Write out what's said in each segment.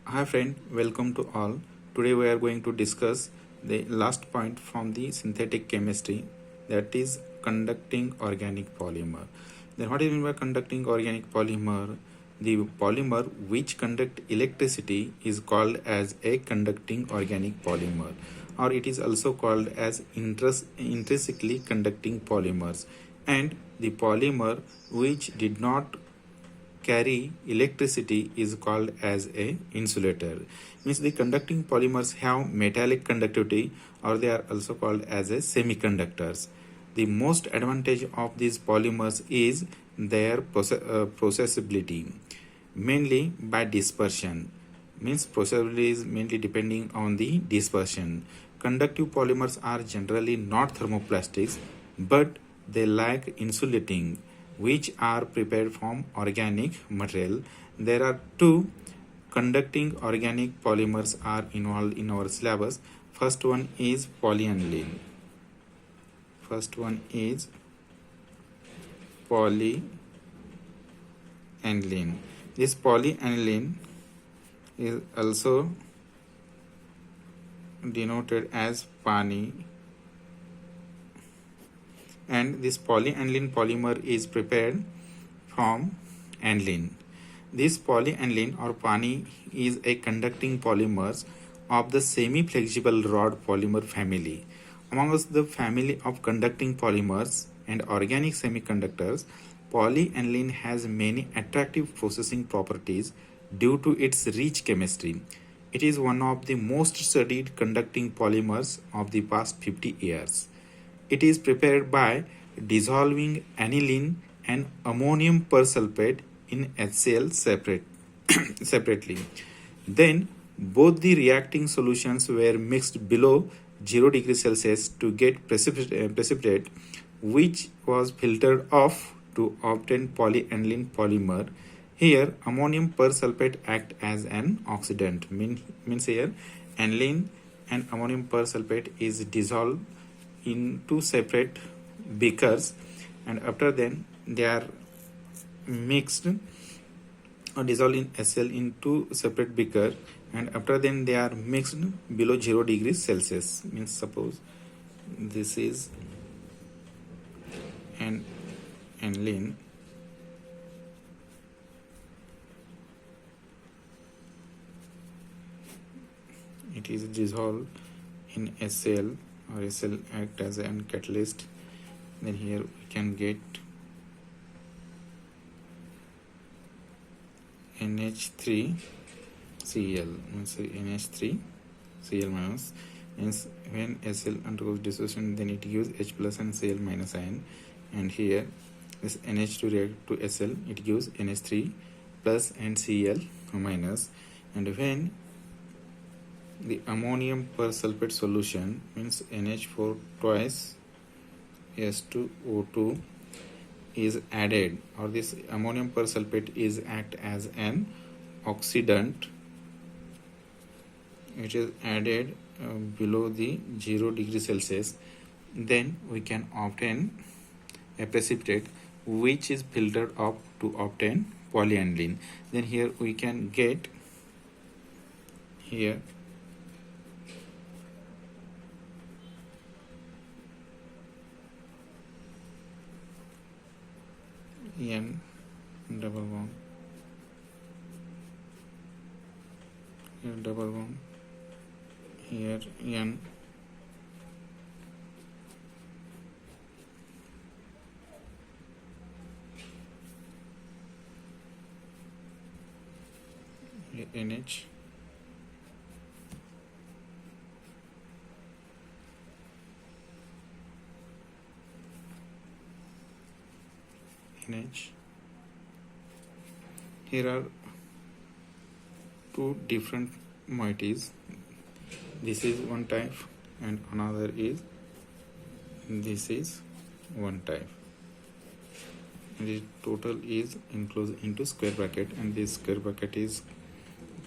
Hi friend, welcome to all. Today we are going to discuss the last point from the synthetic chemistry, that is conducting organic polymer. Then what is meant by conducting organic polymer? The polymer which conduct electricity is called as a conducting organic polymer, or it is also called as intrinsically conducting polymers. And the polymer which did not carry electricity is called as a insulator. Means the conducting polymers have metallic conductivity, or they are also called as a semiconductors. The most advantage of these polymers is their processability, mainly by dispersion. Means processability is mainly depending on the dispersion. Conductive polymers are generally not thermoplastics, but they lack insulating, which are prepared from organic material. There are two conducting organic polymers are involved in our syllabus. First one is polyaniline. First one is polyaniline. This polyaniline is also denoted as pani, and this polyaniline polymer is prepared from aniline. This polyaniline or pani is a conducting polymer of the semi-flexible rod polymer family. Amongst the family of conducting polymers and organic semiconductors, polyaniline has many attractive processing properties due to its rich chemistry. It is one of the most studied conducting polymers of the past 50 years. It is prepared by dissolving aniline and ammonium persulfate in HCl separately. Then both the reacting solutions were mixed below 0 degrees Celsius to get precipitate, which was filtered off to obtain polyaniline polymer. Here ammonium persulfate act as an oxidant. Means here aniline and ammonium persulfate is dissolved in two separate beakers, and after then they are mixed or dissolved in HCl in two separate beaker, and after then they are mixed below 0 degrees Celsius. Means suppose this is an aniline, it is dissolved in HCl, or HCl act as an catalyst. Then here we can get NH3Cl, means NH3Cl minus. Means when Cl undergoes dissociation, then it gives H plus and Cl minus ion, and here this NH2 react to Cl, it gives NH3 plus and Cl minus. And when the ammonium persulfate solution, means NH4 twice S2O2 is added, or this ammonium persulfate is act as an oxidant, it is added below the 0 degrees Celsius, then we can obtain a precipitate which is filtered up to obtain polyaniline. Then here we can get here N double bond, here double bond, here N, here NH, NH. Here are two different moieties. This is one type and another is this is one type. The total is enclosed into square bracket, and this square bracket is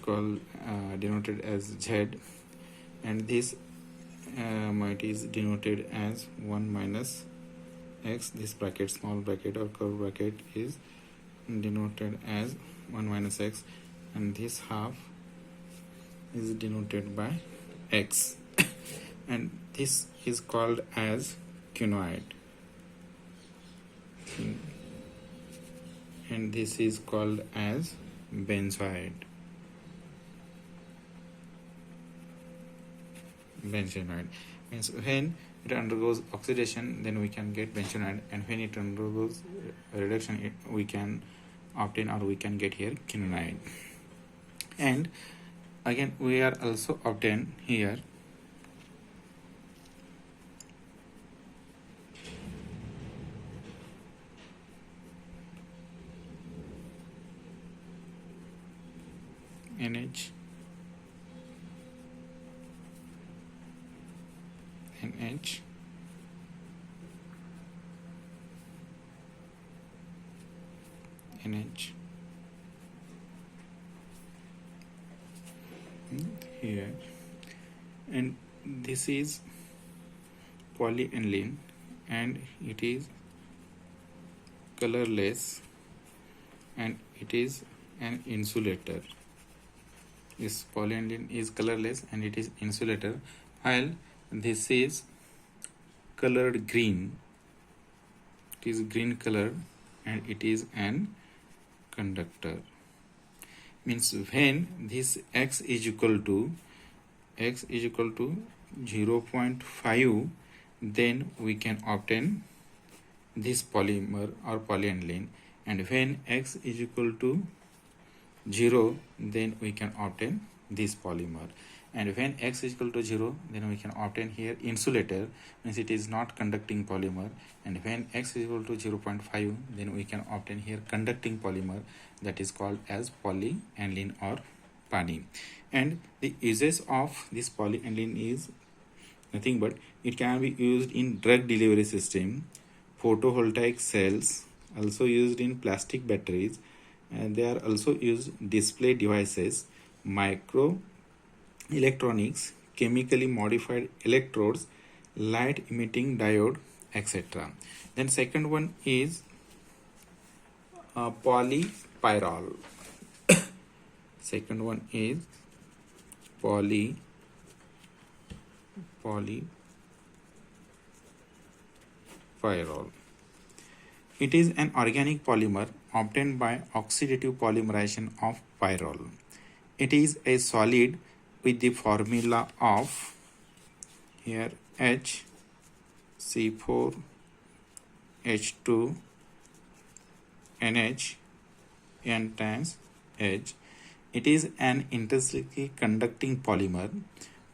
called denoted as Z, and this moiety is denoted as 1 minus x. This bracket, small bracket or curved bracket, is denoted as 1 minus x, and this half is denoted by X and this is called as quinoid and this is called as benzoid. Benzoid means when it undergoes oxidation, then we can get benzoid, and when it undergoes reduction, we can obtain or we can get here quinoid. And again we are also obtain here NH, NH, NH here, and this is polyaniline and it is colorless and it is an insulator. This polyaniline is colorless and it is insulator, while this is colored green. It is green color and it is an conductor. Means when this X is equal to 0.5, then we can obtain this polymer or polyaniline, and when X is equal to 0, then we can obtain this polymer, and when X is equal to 0, then we can obtain here insulator, means it is not conducting polymer, and when X is equal to 0.5, then we can obtain here conducting polymer, that is called as polyaniline or pani. And the uses of this polyaniline is nothing but it can be used in drug delivery system, photovoltaic cells, also used in plastic batteries, and they are also used display devices, micro electronics, chemically modified electrodes, light emitting diode, etc. Then second one is polypyrrole. Second one is polypyrrole. It is an organic polymer obtained by oxidative polymerization of pyrrole. It is a solid with the formula of here HC4H2 NH N times H. It is an intrinsically conducting polymer.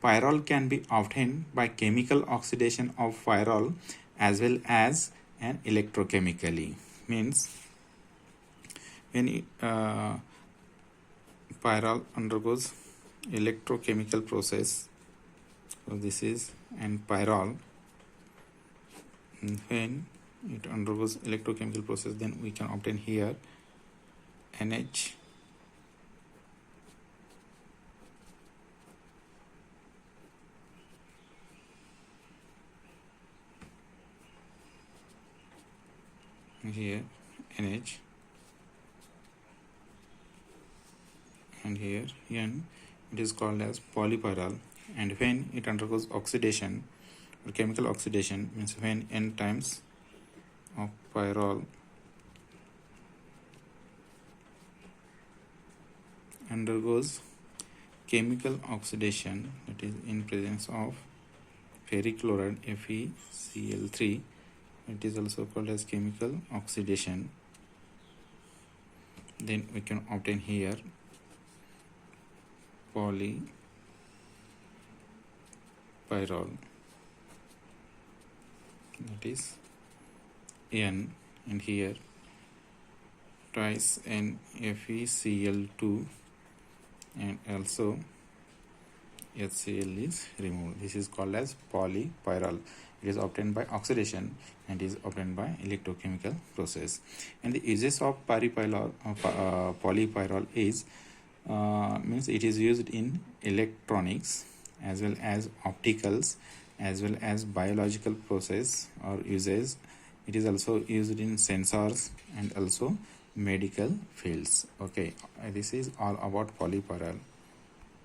Pyrrole can be obtained by chemical oxidation of pyrrole as well as an electrochemically. Means when pyrrole undergoes electrochemical process, so this is an pyrrole, and when it undergoes electrochemical process, then we can obtain here NH here NH and here N. It is called as polypyrrole, and when it undergoes oxidation or chemical oxidation, means when N times of pyrrole undergoes chemical oxidation, that is in presence of ferric chloride FeCl3, it is also called as chemical oxidation, then we can obtain here polypyrrole, that is N, and here twice N FeCl2 and also HCl is removed. This is called as polypyrrole. It is obtained by oxidation and is obtained by electrochemical process. And the uses of polypyrrole is means it is used in electronics as well as opticals as well as biological process or uses. It is also used in sensors and also medical fields. Okay, this is all about polypyrrole.